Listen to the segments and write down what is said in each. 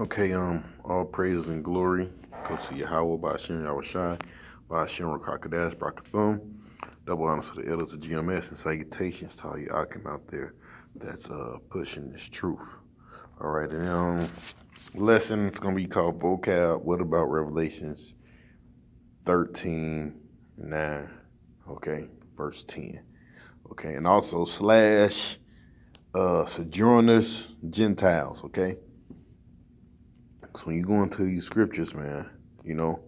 Okay, all praise and glory go to Yahweh, Ba'ashem Yahushai, Ba'ashem Rakakadash, Brakathum. Double honors to the elders of GMS and salutations to all you Akim out there that's pushing this truth. All right, and lesson is gonna be called Vocab. What about Revelations 13:9? Okay, verse 10. Okay, and also slash sojourners, Gentiles. Okay. So when you go into these scriptures, man, the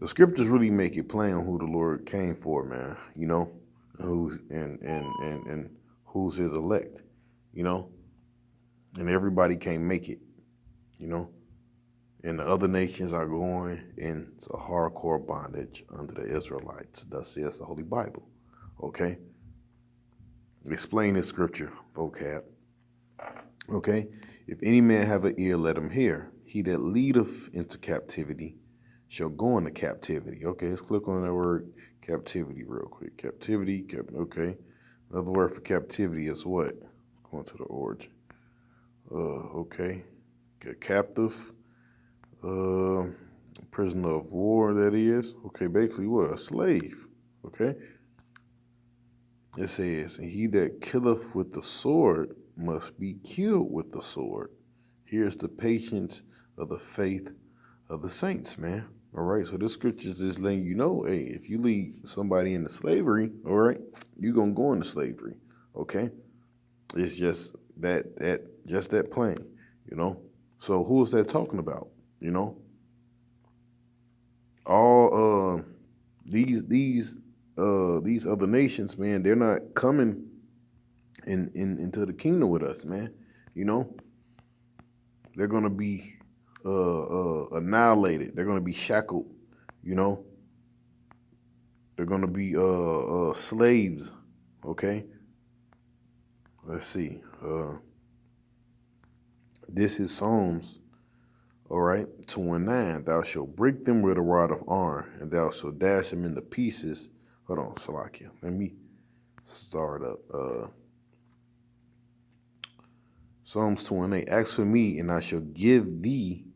scriptures really make it plain on who the Lord came for, man. Who's and who's His elect, you know, and everybody can't make it, you know. And the other nations are going into hardcore bondage under the Israelites. Thus says the Holy Bible. Okay. Explain this scripture, vocab. Okay. If any man have an ear, let him hear. He that leadeth into captivity shall go into captivity. Okay, let's click on that word captivity real quick. Captivity, okay. Another word for captivity is what? Going to the origin. Okay. Captive. Prisoner of war, that is. Okay, basically what? A slave. Okay. It says, and he that killeth with the sword must be killed with the sword. Here's the patience of the faith of the saints, man. All right, so this scripture is just letting you know, hey, if you lead somebody into slavery, all right, you're gonna go into slavery. Okay, it's just that plain, you know. So who is that talking about? You know, all these other nations, man, they're not coming into the kingdom with us, man. You know, they're gonna be annihilated. They're gonna be shackled. You know, they're gonna be slaves. Okay. Let's see. This is Psalms. All right, 2:9. Thou shalt break them with a rod of iron, and thou shalt dash them into pieces. Hold on, Salakia. Let me start up. Psalms 2:8. Ask for me, and I shall give thee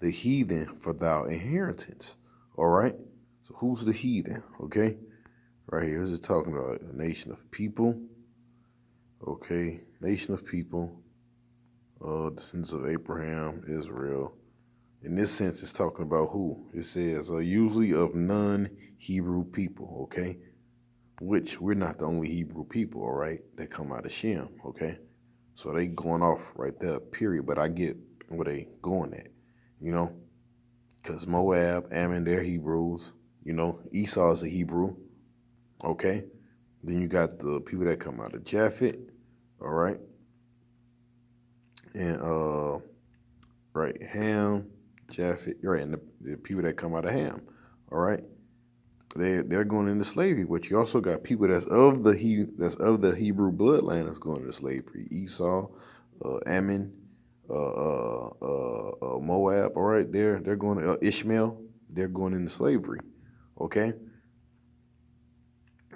the heathen for thy inheritance. All right. So who's the heathen? Okay. Right here, this is talking about a nation of people. Okay. Nation of people. Descendants of Abraham, Israel. In this sense, it's talking about who? It says usually of non-Hebrew people. Okay. Which we're not the only Hebrew people. All right. That come out of Shem. Okay. So they going off right there, period. But I get where they going at, you know, because Moab, Ammon, they're Hebrews. You know, Esau is a Hebrew. Okay. Then you got the people that come out of Japhet. All right. And right, Ham, Japhet, right, and the people that come out of Ham. All right. They're going into slavery, but you also got people that's of the Hebrew bloodline that's going into slavery. Esau, Ammon, Moab. All right, they're going to Ishmael. They're going into slavery. Okay,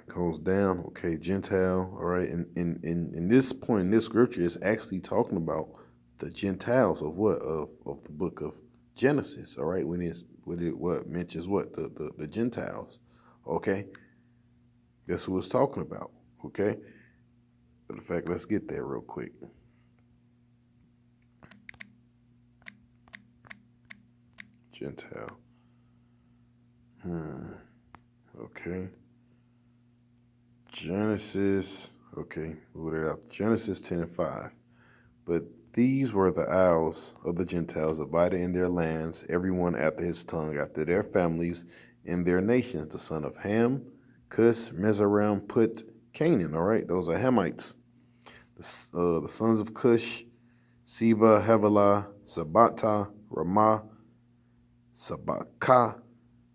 goes down. Okay, Gentile. All right, and in this point in this scripture is actually talking about the Gentiles of what of the book of Genesis. All right, when what mentions what the Gentiles. Okay, that's what it's talking about. Okay, but in fact, let's get there real quick. Gentile. Okay. Genesis. Okay, move it out. Genesis 10:5. But these were the isles of the Gentiles abiding in their lands, everyone after his tongue, after their families, in their nations. The son of Ham, Cush, Mizraim, Put, Canaan. All right, those are Hamites. The sons of Cush, Seba, Havilah, Sabata, Ramah, Sabakah.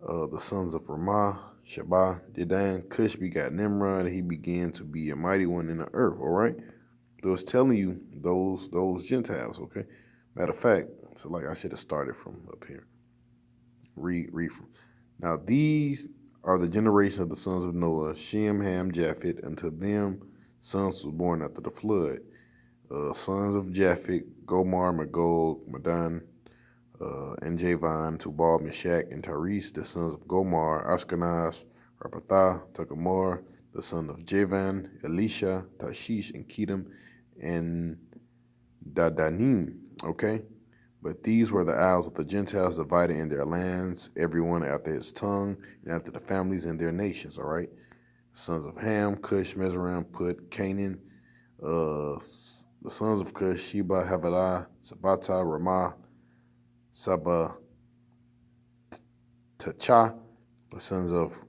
The sons of Ramah, Shabbat, Dedan. Cush begot Nimrod, and he began to be a mighty one in the earth. All right. So it's telling you those Gentiles, okay? Matter of fact, so like I should have started from up here. Read from. Now these are the generation of the sons of Noah, Shem, Ham, Japhet. Unto them sons was born after the flood. Sons of Japhet, Gomar, Magog, Madon, and Javan, Tubal, Meshach, and Taris, the sons of Gomar, Ashkenaz, Rapatha, Takamor, the son of Javan, Elisha, Tashish, and Kedem, and Dadanim, okay? But these were the isles of the Gentiles divided in their lands, everyone after his tongue, and after the families in their nations, all right? Sons of Ham, Cush, Mizraim, Put, Canaan, the sons of Cush, Sheba, Havilah, Sabata, Ramah, Saba, Tacha, the sons of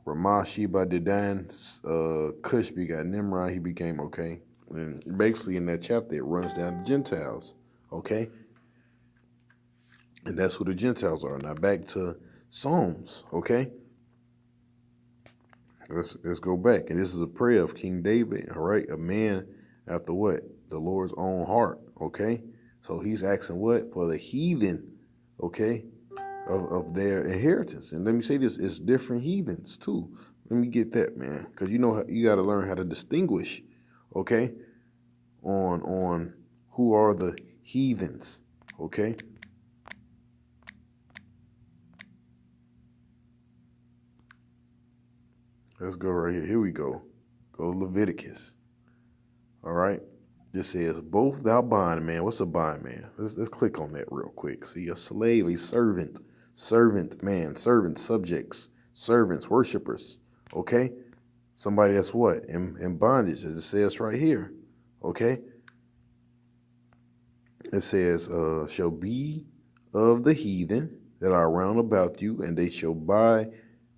Ramah, Sheba, Dedan, Cush begot Nimrod, he became, okay? And basically in that chapter, it runs down the Gentiles, okay? And that's who the Gentiles are. Now back to Psalms, okay? Let's go back. And this is a prayer of King David, all right? A man after what? The Lord's own heart, okay? So he's asking what? For the heathen, okay? Of their inheritance. And let me say this, it's different heathens too. Let me get that, man. Because you know, you got to learn how to distinguish, okay? On who are the heathens, okay? Let's go right here. Here we go. Go to Leviticus. All right. This says, both thou bondman. What's a bondman? Let's click on that real quick. See, a slave, a servant, man, servants, subjects, servants, worshipers. Okay? Somebody that's what? In bondage, as it says right here. Okay? It says, shall be of the heathen that are round about you, and they shall buy.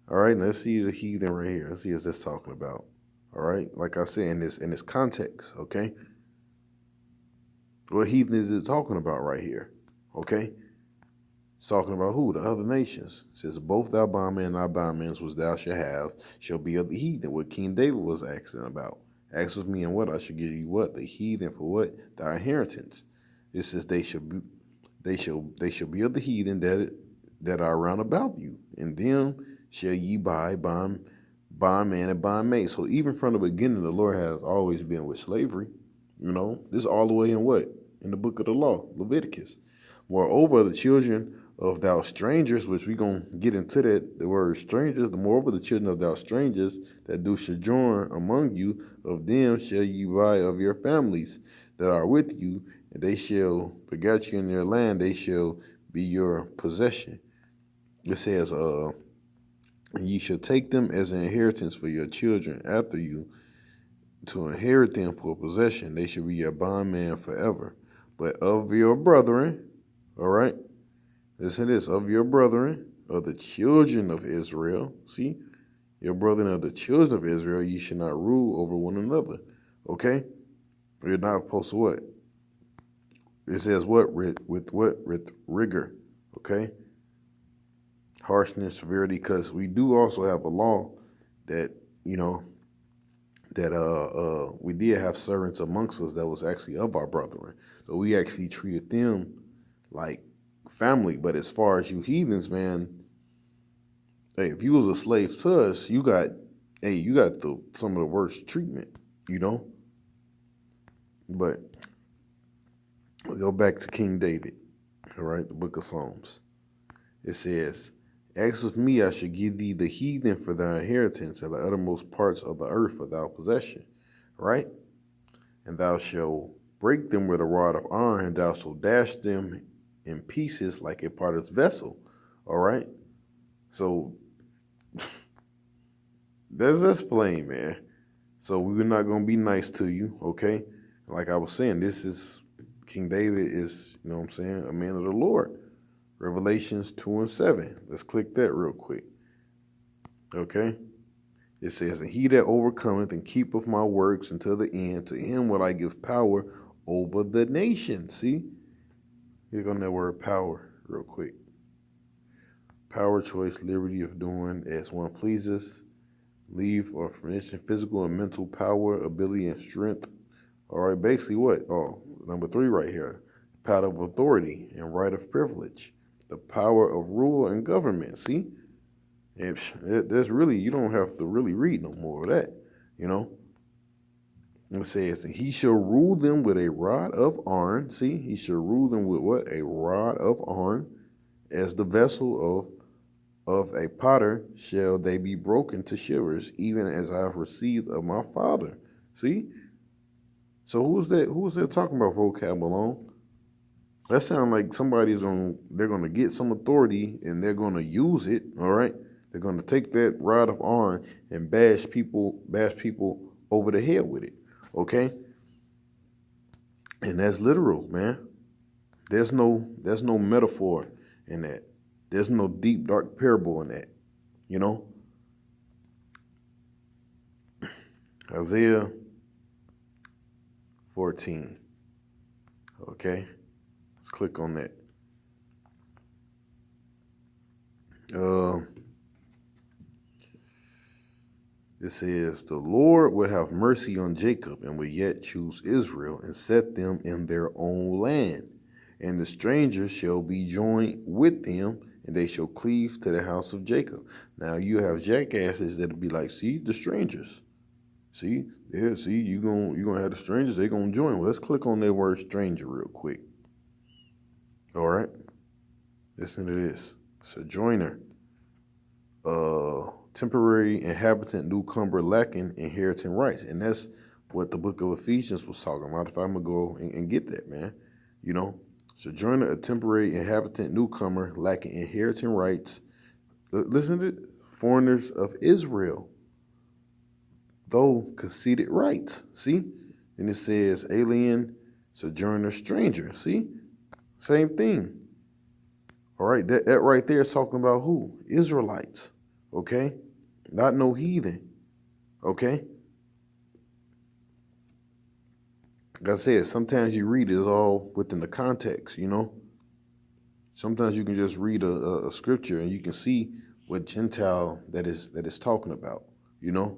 All right, let's see the heathen right here. Let's see what that's talking about. All right, like I said, in this context, okay? What heathen is it talking about right here? Okay? It's talking about who? The other nations. It says, both thy bondmen and thy bondmen which thou shalt have shall be of the heathen. What King David was asking about. Ask of me and what? I shall give you what? The heathen for what? Thy inheritance. It says they shall be of the heathen that are round about you. And them shall ye buy bondman and bondmaid. So even from the beginning, the Lord has always been with slavery. You know, this is all the way in what? In the book of the law, Leviticus. Moreover, the children of thou strangers, which we're going to get into that, the word strangers, the moreover the children of thou strangers that do sojourn among you, of them shall ye buy of your families that are with you, and they shall beget you in their land, they shall be your possession. It says, ye shall take them as an inheritance for your children after you, to inherit them for possession. They shall be your bondman forever. But of your brethren, all right, listen to this, of your brethren, of the children of Israel, see, your brethren of the children of Israel, ye shall not rule over one another, okay? You're not supposed to what? It says what? With what? With rigor, okay? Harshness, severity, because we do also have a law that, you know, that we did have servants amongst us that was actually of our brethren. So we actually treated them like family. But as far as you heathens, man, hey, if you was a slave to us, you got some of the worst treatment, you know? But we'll go back to King David, all right, the book of Psalms. It says, ask of me, I shall give thee the heathen for thy inheritance, and the uttermost parts of the earth for thy possession, right? And thou shalt break them with a rod of iron, and thou shalt dash them in pieces like a potter's vessel, all right? So that's plain, man. So we're not going to be nice to you, okay? Like I was saying, this is, King David is, you know what I'm saying, a man of the Lord. Revelations 2:7. Let's click that real quick. Okay? It says, and he that overcometh and keepeth my works until the end, to him will I give power over the nation. See? Click on that word power real quick. Power, choice, liberty of doing as one pleases, leave or permission, physical and mental power, ability and strength. All right, basically what? Oh, number 3 right here. Power of authority and right of privilege. The power of rule and government. See? There's really, you don't have to really read no more of that, you know? It says, he shall rule them with a rod of iron. See, he shall rule them with what? A rod of iron. As the vessel of a potter shall they be broken to shivers, even as I have received of my Father. See? So who's that? Who's that talking about, Vocab Malone? That sounds like they're gonna get some authority and they're gonna use it, all right? They're gonna take that rod of iron and bash people over the head with it, okay? And that's literal, man. There's no metaphor in that. There's no deep, dark parable in that, you know? Isaiah 14, okay? Let's click on that. It says, the Lord will have mercy on Jacob and will yet choose Israel and set them in their own land. And the strangers shall be joined with them, and they shall cleave to the house of Jacob. Now you have jackasses that'll be like, see, the strangers. See, yeah, see, you're gonna have the strangers, they're gonna join. Well, let's click on that word stranger real quick. All right. Listen to this. Sojourner. Temporary inhabitant, newcomer, lacking inheriting rights. And that's what the book of Ephesians was talking about. If I'm going to go and get that, man. You know, sojourner, a temporary inhabitant, newcomer, lacking inheriting rights. Listen to it. Foreigners of Israel, though conceded rights. See? And it says alien, sojourner, stranger. See? Same thing. All right, that right there is talking about who? Israelites, okay? Not no heathen, okay? Like I said, sometimes you read it all within the context, you know? Sometimes you can just read a scripture and you can see what Gentile that is talking about, you know?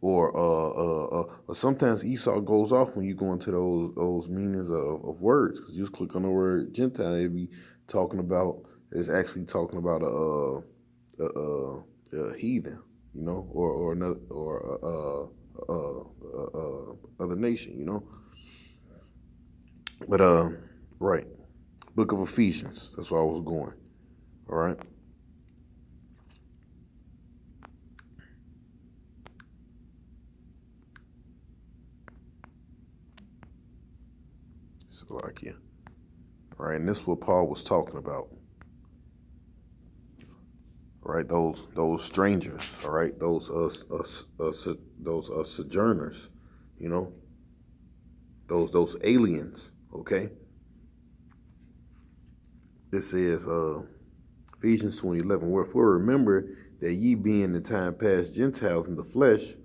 Or sometimes Esau goes off when you go into those meanings of words, because you just click on the word Gentile, it'd be talking about, it's actually talking about a heathen, you know, or another, or other nation, you know. But right, book of Ephesians, that's where I was going. All right. Slovakia. All right, and this is what Paul was talking about. All right, those strangers, all right, those sojourners, you know, those aliens, okay? This says Ephesians 2:11, wherefore remember that ye being in time past Gentiles in the flesh,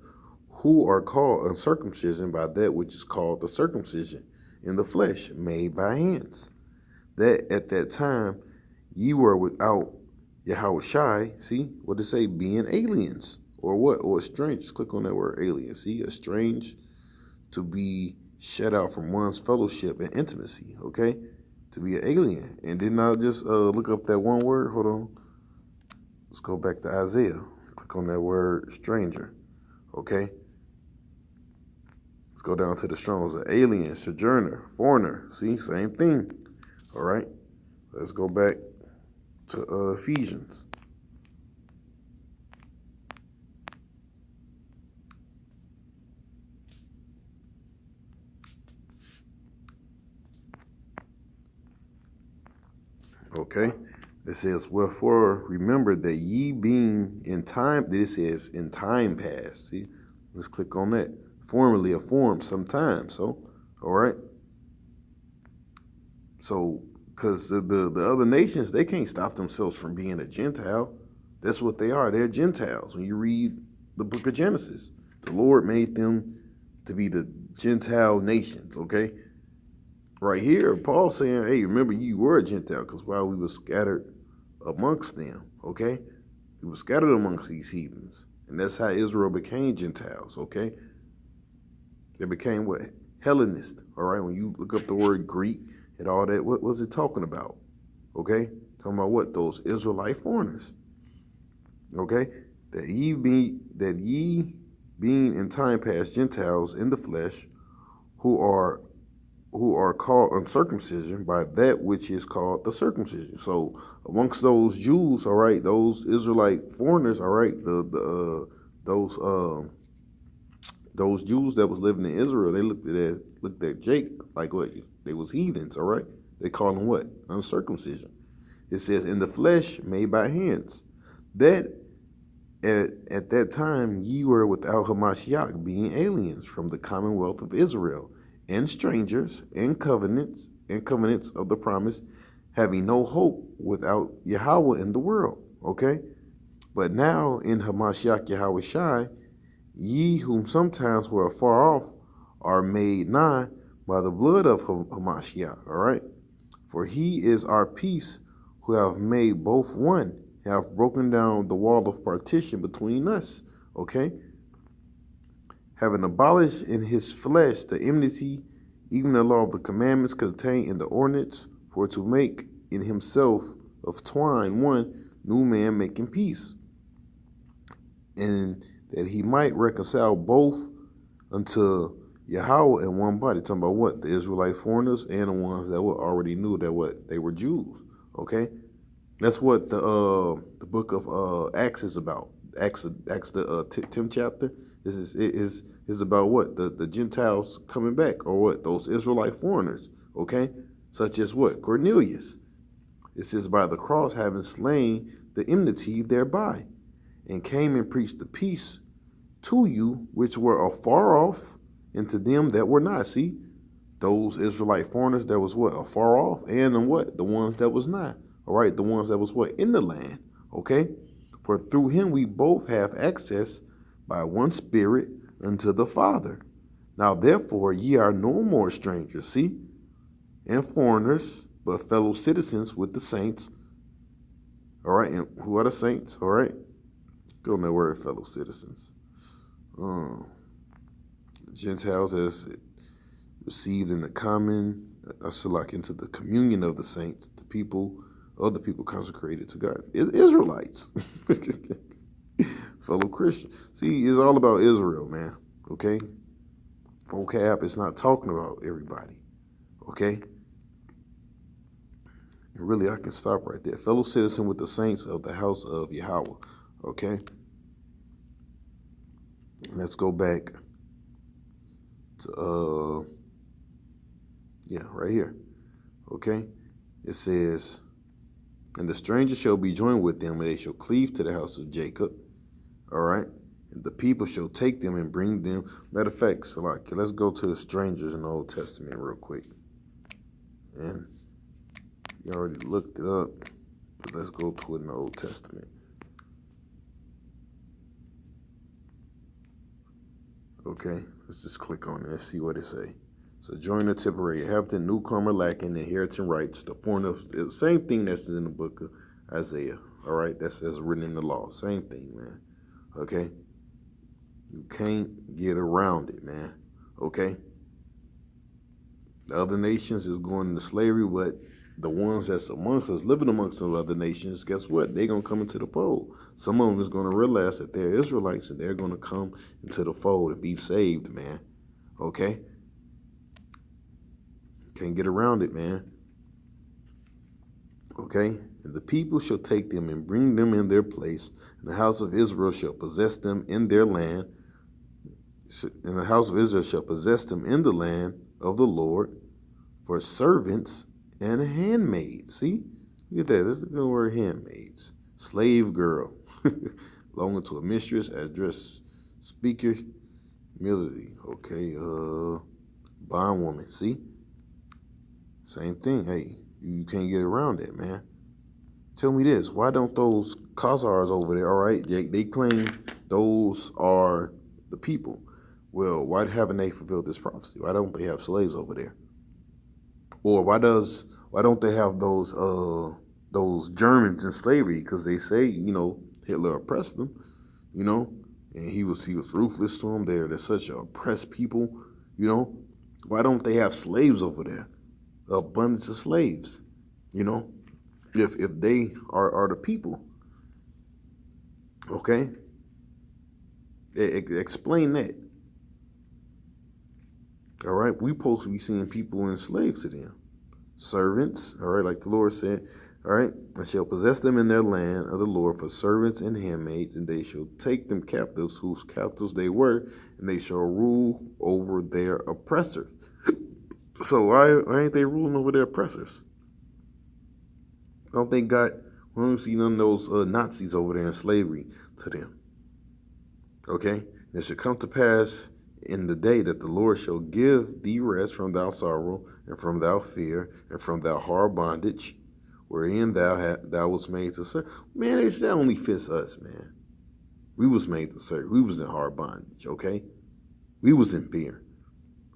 who are called uncircumcision by that which is called the circumcision in the flesh, made by hands, that at that time ye were without Yahushai, see, what it say, being aliens, or what, or strange. Click on that word alien, see, estranged, to be shut out from one's fellowship and intimacy, okay, to be an alien. And didn't I just look up that one word? Hold on, let's go back to Isaiah, click on that word stranger, okay. Let's go down to the Strong's, alien, sojourner, foreigner, see, same thing, all right. Let's go back to Ephesians. Okay, it says, wherefore remember that ye being in time, this says in time past, see, let's click on that, formerly a form sometime, so, all right. So, because the other nations, they can't stop themselves from being a Gentile. That's what they are. They're Gentiles. When you read the book of Genesis, the Lord made them to be the Gentile nations, okay? Right here, Paul saying, hey, remember you were a Gentile, because while we were scattered amongst them, okay? We were scattered amongst these heathens. And that's how Israel became Gentiles, okay? They became what? Hellenist, all right? When you look up the word Greek and all that, what was it talking about? Okay? Talking about what? Those Israelite foreigners. Okay? That ye being in time past Gentiles in the flesh, who are called uncircumcision by that which is called the circumcision. So amongst those Jews, all right, those Israelite foreigners, all right, those Jews that was living in Israel, they looked at Jake like what? They was heathens, all right? They call them what? Uncircumcision. It says, in the flesh made by hands. That at that time ye were without Hamashiach, being aliens from the commonwealth of Israel, and strangers, and covenants of the promise, having no hope without Yahweh in the world. Okay? But now in Hamashiach Yahweh Shai, ye whom sometimes were afar off are made nigh by the blood of Hamashiach. All right? For he is our peace, who have made both one, have broken down the wall of partition between us. Okay? Having abolished in his flesh the enmity, even the law of the commandments contained in the ordinance, for to make in himself of twine one new man, making peace, and that he might reconcile both unto Yahweh in one body. Talking about what? The Israelite foreigners and the ones that already knew that what? They were Jews. Okay? That's what the book of Acts is about. Acts the 10th chapter is about what? The Gentiles coming back, or what? Those Israelite foreigners, okay? Such as what? Cornelius. It says, by the cross having slain the enmity thereby, and came and preached the peace to you which were afar off, and to them that were not. See, those Israelite foreigners that was what? Afar off, and then what? The ones that was not. All right, the ones that was what? In the land, okay? For through him we both have access by one Spirit unto the Father. Now therefore ye are no more strangers, see, and foreigners, but fellow citizens with the saints. All right, and who are the saints? All right, go on that word, fellow citizens. The Gentiles as received in the common, into the communion of the saints, the people, other people consecrated to God. Israelites. Fellow Christians. See, it's all about Israel, man. Okay? Vocab is not talking about everybody. Okay? And really, I can stop right there. Fellow citizen with the saints of the house of Yahweh. Okay? Let's go back to, right here. Okay? It says, and the stranger shall be joined with them, and they shall cleave to the house of Jacob. All right? And the people shall take them and bring them. Matter of fact, Salaki, let's go to the strangers in the Old Testament real quick. And you already looked it up, but let's go to it in the Old Testament. Okay, let's just click on it and see what it say. Sojourner, temporary inhabitant, newcomer, lacking inheriting rights. The foreigner, the same thing that's in the book of Isaiah. All right, that's written in the law. Same thing, man. Okay, you can't get around it, man. Okay, the other nations is going into slavery, but the ones that's amongst us, living amongst the other nations, guess what? They're going to come into the fold. Some of them is going to realize that they're Israelites, and they're going to come into the fold and be saved, man. Okay? Can't get around it, man. Okay? And the people shall take them and bring them in their place, and the house of Israel shall possess them in their land, and the house of Israel shall possess them in the land of the Lord for servants and handmaids. See? Look at that. That's the good word, handmaids. Slave girl. Belonging to a mistress, address, speaker, military. Okay, bondwoman. See? Same thing. Hey, you can't get around that, man. Tell me this. Why don't those Khazars over there, all right, they claim those are the people. Well, why haven't they fulfilled this prophecy? Why don't they have slaves over there? Or why don't they have those Germans in slavery? Because they say, Hitler oppressed them, and he was ruthless to them. They're such oppressed people, Why don't they have slaves over there? Abundance of slaves, if they are the people. Okay? Explain that. All right, we supposed to be seeing people enslaved to them. Servants, all right, like the Lord said, all right, and shall possess them in their land of the Lord for servants and handmaids, and they shall take them captives, whose captives they were, and they shall rule over their oppressors. So why ain't they ruling over their oppressors? Don't they got, we don't see none of those Nazis over there in slavery to them. Okay? It shall come to pass in the day that the Lord shall give thee rest from thy sorrow, and from thy fear, and from thy hard bondage, wherein thou was made to serve. Man, that only fits us, man. We was made to serve. We was in hard bondage, okay? We was in fear,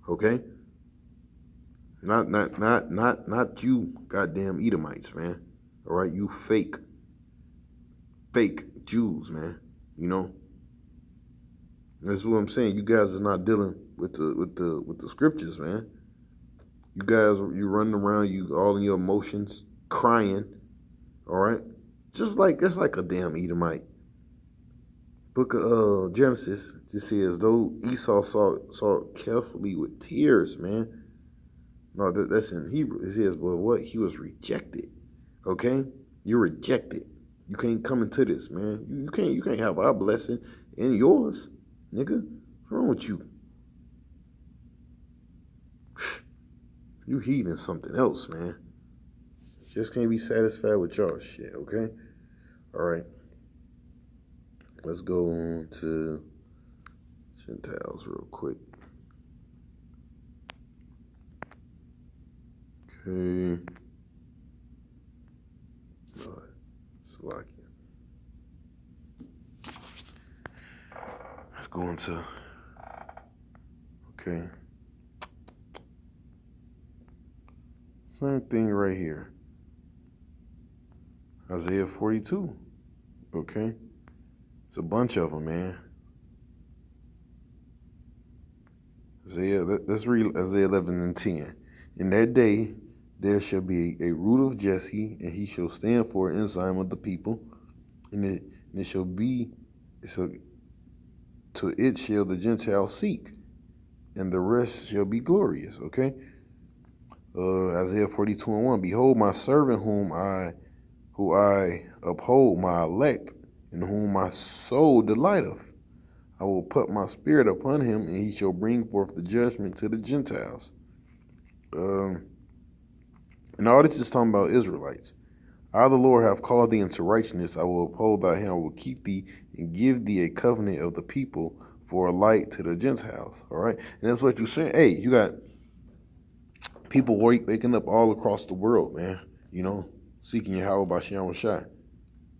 okay? Not you goddamn Edomites, man. All right, you fake Jews, man. You know, that's what I'm saying. You guys is not dealing with the scriptures, man. You guys, you running around, you all in your emotions, crying. All right, that's like a damn Edomite. Book of Genesis just says, though Esau saw carefully with tears, man. No, that's in Hebrew. It says, but what? He was rejected. Okay? You're rejected. You can't come into this, man. You can't have our blessing in yours, nigga. What's wrong with you? You heathen something else, man. Just can't be satisfied with y'all shit, okay? All right. Let's go on to Gentiles real quick. Okay. Salakia. Let's go into, okay. Same thing right here. Isaiah 42. Okay. It's a bunch of them, man. Let's read Isaiah 11 and 10. In that day, there shall be a root of Jesse, and he shall stand for an ensign of the people, and it shall be, to it shall the Gentiles seek, and the rest shall be glorious. Okay. Isaiah 42 and 1. Behold, my servant who I uphold, my elect, in whom my soul delighteth. I will put my spirit upon him, and he shall bring forth the judgment to the Gentiles. And all this is talking about Israelites. I, the Lord, have called thee into righteousness. I will uphold thy hand. I will keep thee and give thee a covenant of the people for a light to the Gentiles. All right? And that's what you're saying. Hey, you got people waking up all across the world, man. You know, seeking Yahweh by Shem Shai.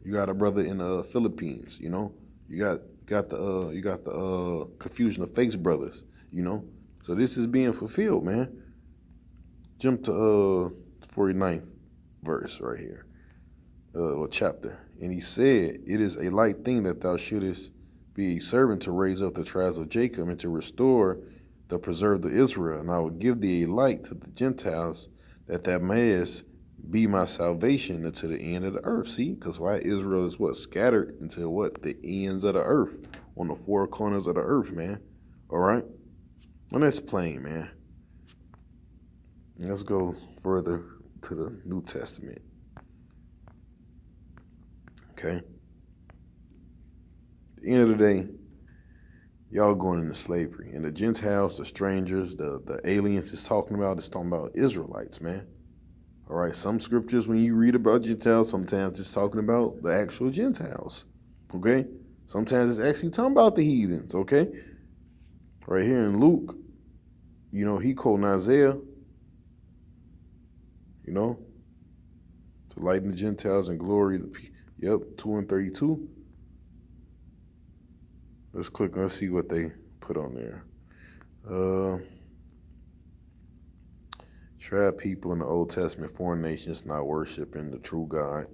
You got a brother in the Philippines, you know. You got the confusion of fakes brothers, you know. So this is being fulfilled, man. Jump to 49th verse right here, or chapter. And he said, it is a light thing that thou shouldest be a servant to raise up the tribes of Jacob and to restore the preserved of Israel. And I will give thee a light to the Gentiles, that thou mayest be my salvation unto the end of the earth. See, because why Israel is what? Scattered into what? The ends of the earth, on the four corners of the earth, man. All right? And that's plain, man. Let's go further to the New Testament. Okay? At the end of the day, y'all going into slavery. And the Gentiles, the strangers, the aliens it's talking about Israelites, man. All right, some scriptures, when you read about Gentiles, sometimes it's talking about the actual Gentiles, okay? Sometimes it's actually talking about the heathens, okay? Right here in Luke, you know, he quoting Isaiah, you know, to lighten the Gentiles and glory. 2 and 32. Let's click, let's see what they put on there. Tribe people in the Old Testament, foreign nations not worshiping the true God.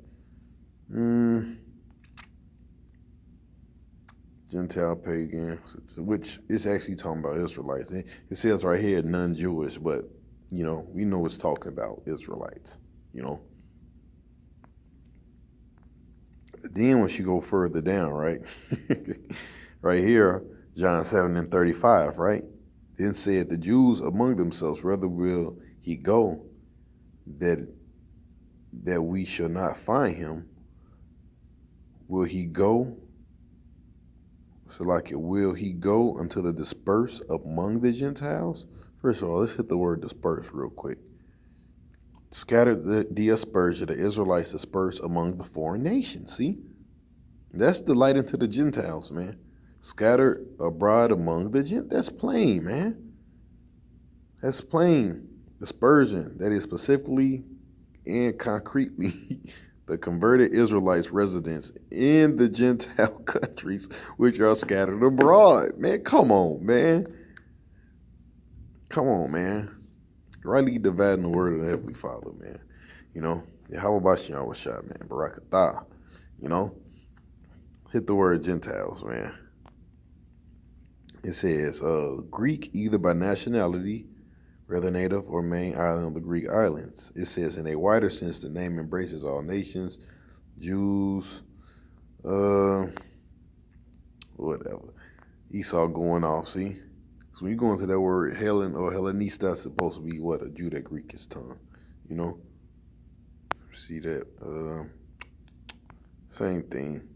Gentile pagan, which is actually talking about Israelites. It says right here, non-Jewish, but, you know, we know it's talking about Israelites, you know. But then once you go further down, right, right here, John 7 and 35, right? Then said the Jews among themselves, Whether will he go, that we shall not find him? Will he go? So like it, will he go unto the dispersed among the Gentiles? First of all, let's hit the word dispersed real quick. Scattered the dispersion, the Israelites dispersed among the foreign nations. See? That's the light into the Gentiles, man. Scattered abroad among the Gentiles. That's plain, man. That's plain. Dispersion, that is specifically and concretely the converted Israelites' residents in the Gentile countries which are scattered abroad. Man, come on, man. Come on, man. Rightly dividing the word of the Heavenly Father, man. You know, how about you, shot, man? Barakatah. You know, hit the word Gentiles, man. It says Greek, either by nationality, whether native or main island of the Greek islands. It says in a wider sense, the name embraces all nations, Jews, whatever. Esau going off, see? So when you go into that word Hellen or Hellenista, it's supposed to be what? A Jew that Greek is tongue, you know? See that? Same thing.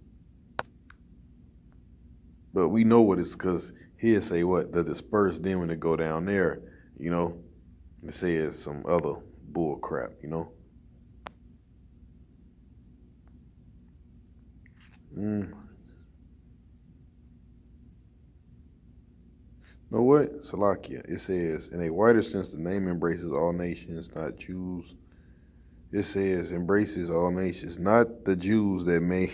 But we know what it's because he'll say what? The dispersed, then when they go down there, you know, it says some other bull crap, you know? Know what? Salakia. It says, in a wider sense, the name embraces all nations, not Jews. It says, embraces all nations, not the Jews that made...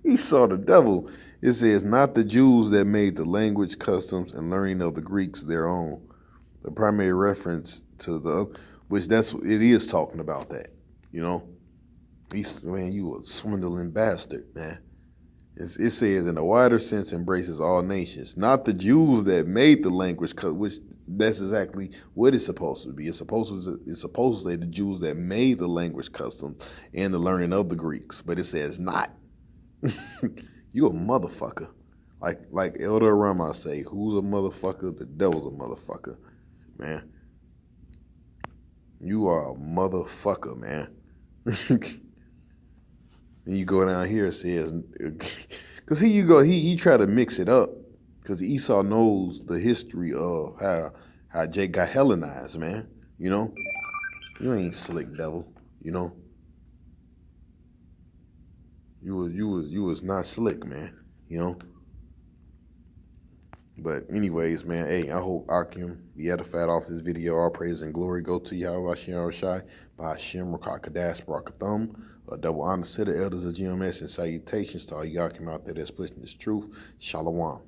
He saw the devil. It says, not the Jews that made the language, customs, and learning of the Greeks their own. The primary reference to the... Which it is talking about that, you know? Man, you a swindling bastard, man. It says, in a wider sense, embraces all nations, not the Jews that made the language, which that's exactly what it's supposed to be. It's supposed to say the Jews that made the language, customs, and the learning of the Greeks, but it says not. You a motherfucker. Like Elder Rama say, who's a motherfucker? The devil's a motherfucker, man. You are a motherfucker, man. And you go down here, it says, because here you go, he try to mix it up, because Esau knows the history of how Jake got Hellenized, man. You know, you ain't slick, devil. You know, you was not slick, man. You know. But anyways, man, hey, I hope Akim be edified off this video. All praise and glory go to Yahweh Hashem Shai by Hashem Rakakadash Barakathum. A double honor to the elders of GMS and salutations to all y'all came out there that's pushing this truth. Shalom.